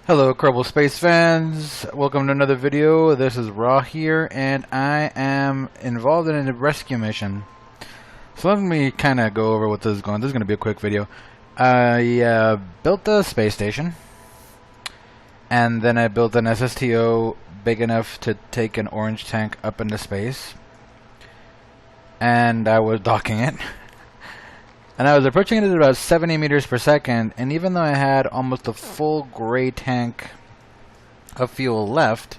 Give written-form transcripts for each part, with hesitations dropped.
Hello Kerbal Space fans, welcome to another video. This is Raw here and I am involved in a rescue mission. So let me kind of go over what this is going. This is going to be a quick video. I built a space station and then I built an SSTO big enough to take an orange tank up into space, and I was docking it. And I was approaching it at about 70 meters per second, and even though I had almost a full gray tank of fuel left,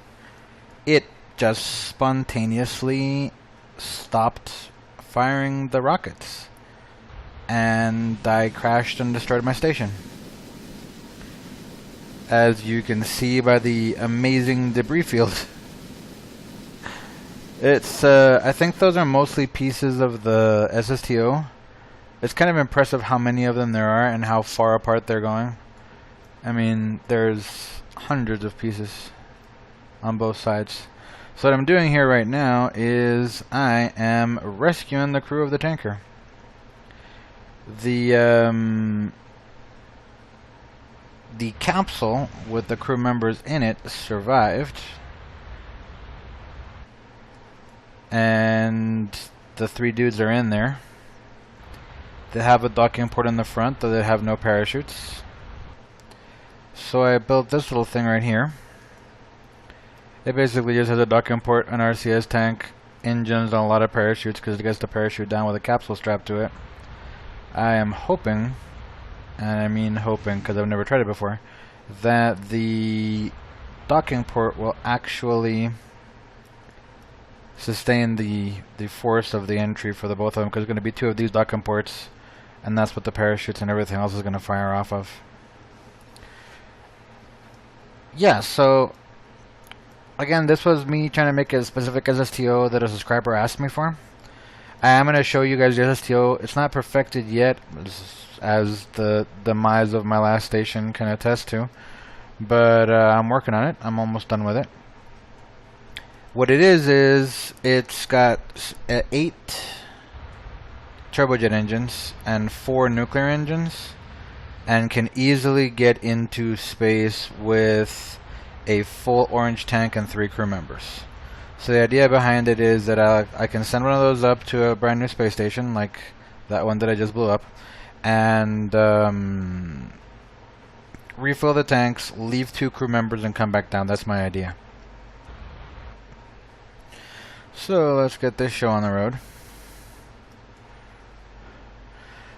it just spontaneously stopped firing the rockets. And I crashed and destroyed my station. As you can see by the amazing debris field. It's, I think those are mostly pieces of the SSTO. It's kind of impressive how many of them there are and how far apart they're going. I mean, there's hundreds of pieces on both sides. So what I'm doing here right now is I am rescuing the crew of the tanker. The capsule with the crew members in it survived. And the 3 dudes are in there. They have a docking port in the front, though they have no parachutes. So I built this little thing right here. It basically just has a docking port, an RCS tank, engines, and a lot of parachutes because it gets the parachute down with a capsule strapped to it. I am hoping, and I mean hoping because I've never tried it before, that the docking port will actually sustain the force of the entry for the both of them, because there's going to be 2 of these docking ports. And that's what the parachutes and everything else is going to fire off of. Yeah, so again, this was me trying to make a specific SSTO that a subscriber asked me for. I am going to show you guys the SSTO. It's not perfected yet, as the demise of my last station can attest to. But I'm working on it. I'm almost done with it. What it is it's got 8 turbojet engines and 4 nuclear engines, and can easily get into space with a full orange tank and 3 crew members. So the idea behind it is that I can send one of those up to a brand new space station like that one that I just blew up, and refill the tanks, leave 2 crew members, and come back down. That's my idea. So let's get this show on the road.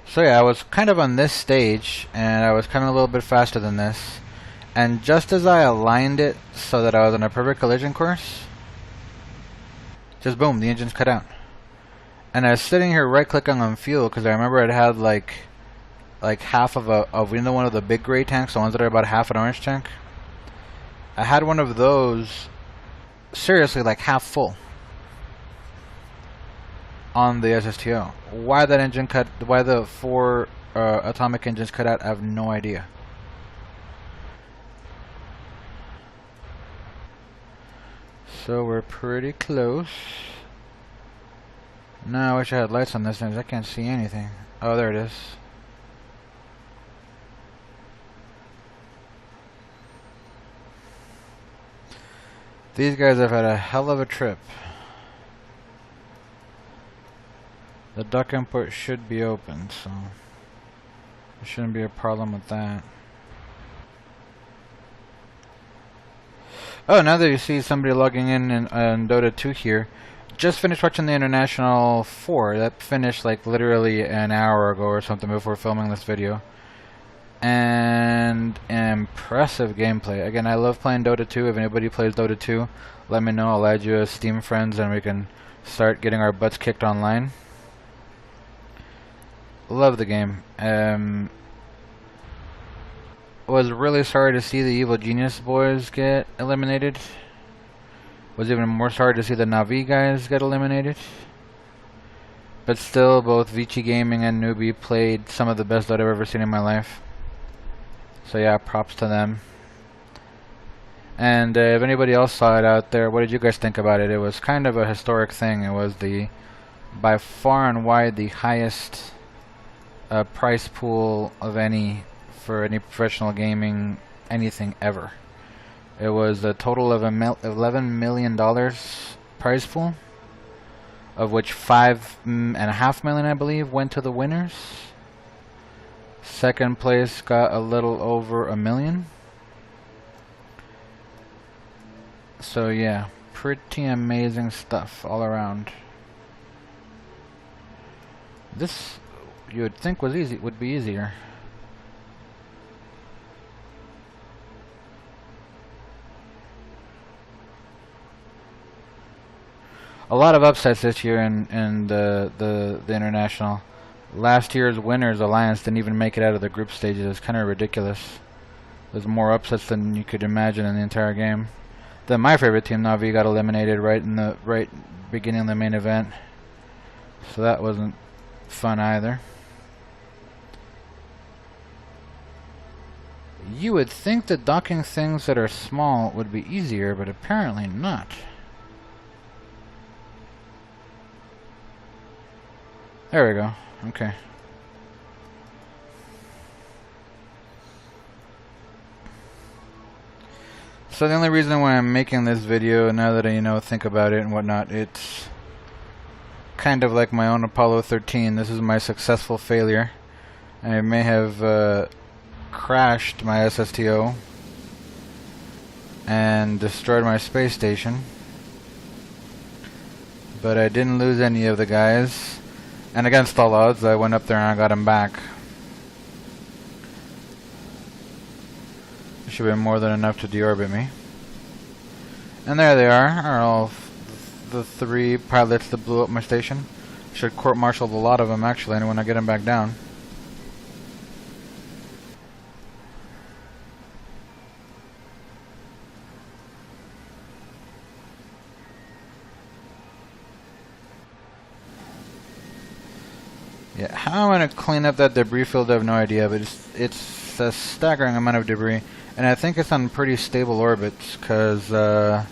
So yeah, I was kind of on this stage, and I was coming a little bit faster than this, and just as I aligned it so that I was on a perfect collision course, just boom, the engine's cut out. And I was sitting here right-clicking on fuel because I remember it had like half of one of the big gray tanks, the ones that are about half an orange tank. I had one of those, seriously, like half full on the SSTO. Why that engine cut, why the 4 atomic engines cut out, I have no idea. So we're pretty close. Now I wish I had lights on this thing. I can't see anything. Oh, there it is. These guys have had a hell of a trip. The docking port should be open, so there shouldn't be a problem with that. Oh, now that you see somebody logging in Dota 2 here, just finished watching the International 4. That finished like literally an hour ago or something before filming this video. And impressive gameplay. Again, I love playing Dota 2. If anybody plays Dota 2, let me know. I'll add you as Steam friends and we can start getting our butts kicked online. Love the game. Was really sorry to see the Evil Genius boys get eliminated. Was even more sorry to see the Navi guys get eliminated. But still, both Vici Gaming and Newbie played some of the best that I've ever seen in my life. So yeah, props to them. And if anybody else saw it out there, what did you guys think about it? It was kind of a historic thing. It was by far and wide the highest price pool of any for any professional gaming anything ever. It was a total of $11 million prize pool, of which $5.5 million, I believe, went to the winners. Second place got a little over $1 million. So yeah, pretty amazing stuff all around. This you would think would be easier. A lot of upsets this year in the international. Last year's winners alliance didn't even make it out of the group stages. It's kind of ridiculous. There's more upsets than you could imagine in the entire game. Then my favorite team, Navi, got eliminated right in the beginning of the main event, so that wasn't fun either. You would think that docking things that are small would be easier, but apparently not. There we go. Okay. So the only reason why I'm making this video, now that I think about it and whatnot, it's kind of like my own Apollo 13. This is my successful failure. I may have crashed my SSTO and destroyed my space station, but I didn't lose any of the guys. And against all odds, I went up there and I got him back. Should be more than enough to deorbit me. And there they are all the 3 pilots that blew up my station. Should court-martial a lot of them actually, and when I get them back down. Yeah, how I'm gonna clean up that debris field, I have no idea, but it's a staggering amount of debris. And I think it's on pretty stable orbits, because the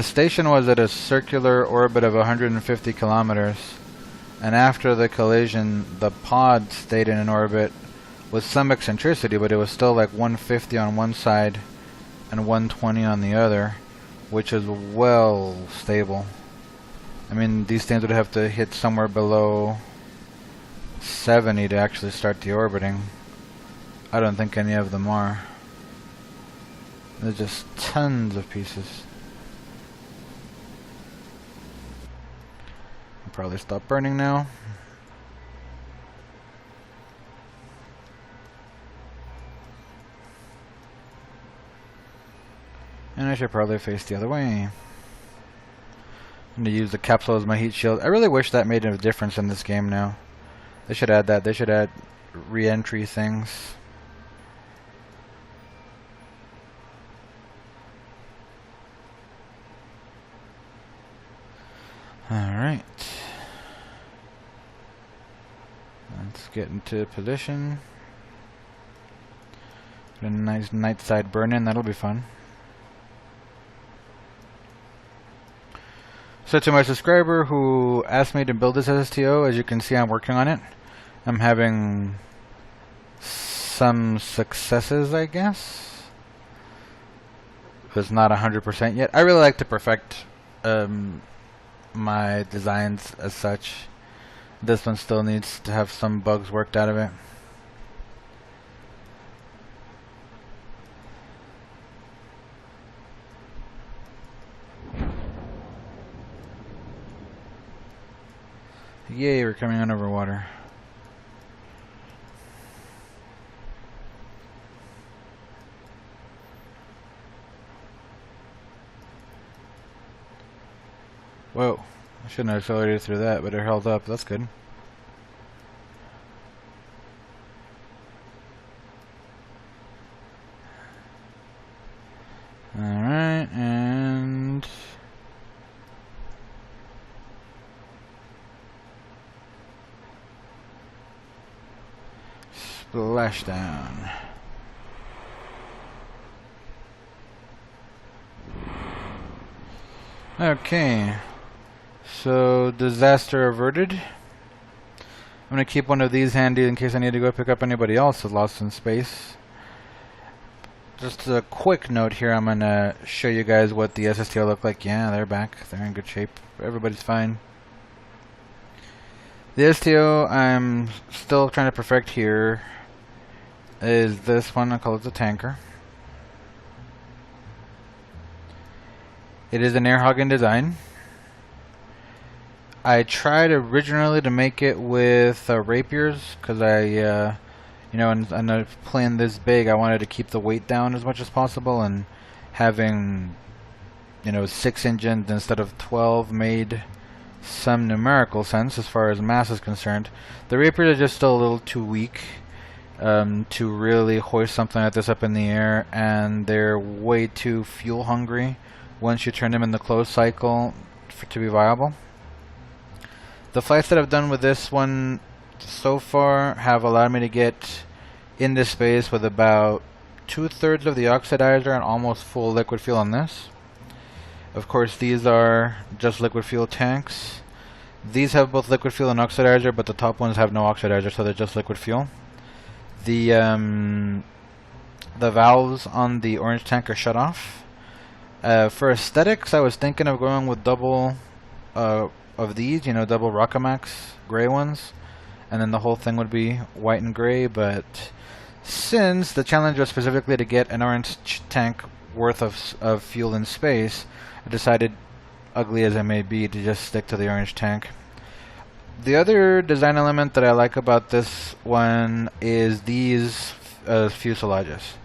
station was at a circular orbit of 150 kilometers. And after the collision, the pod stayed in an orbit with some eccentricity, but it was still like 150 on one side and 120 on the other, which is well stable. I mean, these things would have to hit somewhere below 70 to actually start deorbiting. I don't think any of them are. There's just tons of pieces. I'll probably stop burning now. And I should probably face the other way. I'm going to use the capsule as my heat shield. I really wish that made a difference in this game now. They should add that. They should add re-entry things. Alright. Let's get into position. Get a nice night side burn in, that'll be fun. So to my subscriber who asked me to build this SSTO, as you can see I'm working on it. I'm having some successes, I guess. It's not 100% yet. I really like to perfect my designs as such. This one still needs to have some bugs worked out of it. Yay, we're coming on over water. Whoa, I shouldn't have accelerated through that, but it held up. That's good. Alright, and splashdown. Okay. So, disaster averted. I'm going to keep one of these handy in case I need to go pick up anybody else that's lost in space. just a quick note here. I'm gonna show you guys what the SSTO look like. Yeah, they're back. They're in good shape. Everybody's fine. The STO I'm still trying to perfect here is this one. I call it the tanker. It is an air hogging design. I tried originally to make it with rapiers because you know, and a plane this big, I wanted to keep the weight down as much as possible, and having, you know, 6 engines instead of 12 made some numerical sense as far as mass is concerned. The rapiers are just still a little too weak to really hoist something like this up in the air, and they're way too fuel hungry once you turn them in the closed cycle to be viable. The flights that I've done with this one so far have allowed me to get into space with about 2/3 of the oxidizer and almost full liquid fuel on this. Of course, these are just liquid fuel tanks. These have both liquid fuel and oxidizer, but the top ones have no oxidizer, so they're just liquid fuel. The valves on the orange tank are shut off. For aesthetics, I was thinking of going with double of these, you know, double Rockamax gray ones, and then the whole thing would be white and gray. But since the challenge was specifically to get an orange tank worth of fuel in space, I decided, ugly as it may be, to just stick to the orange tank. The other design element that I like about this one is these fuselages.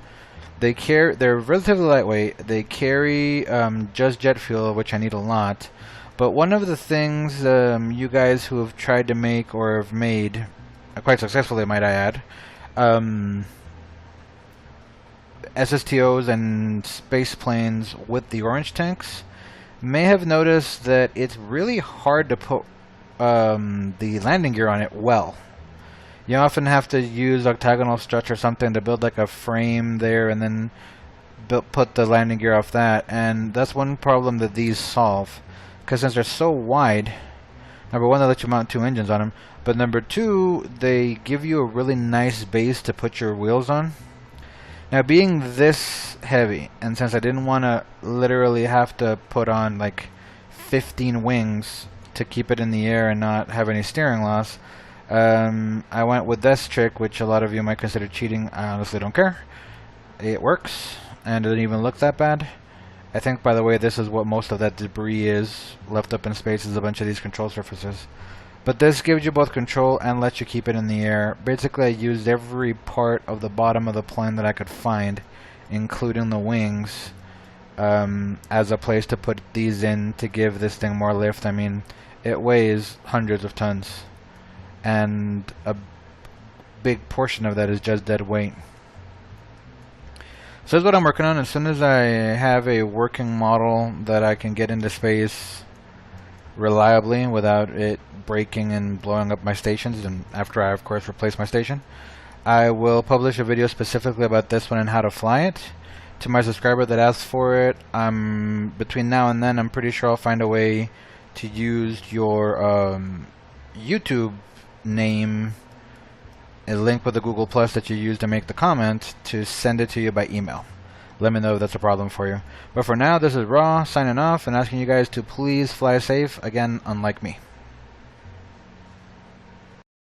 They're relatively lightweight. They carry just jet fuel, which I need a lot. But one of the things you guys who have tried to make or have made, quite successfully might I add, SSTOs and space planes with the orange tanks, may have noticed that it's really hard to put the landing gear on it well. You often have to use octagonal struts or something to build like a frame there and then put the landing gear off that, and that's one problem that these solve. Because since they're so wide, number one, they let you mount 2 engines on them, but number 2, they give you a really nice base to put your wheels on. Now, being this heavy, and since I didn't want to literally have to put on like 15 wings to keep it in the air and not have any steering loss, I went with this trick, which a lot of you might consider cheating. I honestly don't care. It works, and it didn't even look that bad. I think, by the way, this is what most of that debris is left up in space, is a bunch of these control surfaces. But this gives you both control and lets you keep it in the air. Basically, I used every part of the bottom of the plane that I could find, including the wings, as a place to put these in to give this thing more lift. I mean, it weighs hundreds of tons, and a big portion of that is just dead weight. So that's what I'm working on. As soon as I have a working model that I can get into space reliably without it breaking and blowing up my stations, and after I of course replace my station, I will publish a video specifically about this one and how to fly it. To my subscriber that asked for it, between now and then, I'm pretty sure I'll find a way to use your YouTube name, a link with the Google Plus that you use to make the comment, to send it to you by email. Let me know if that's a problem for you. But for now, this is Raw signing off and asking you guys to please fly safe, again, unlike me.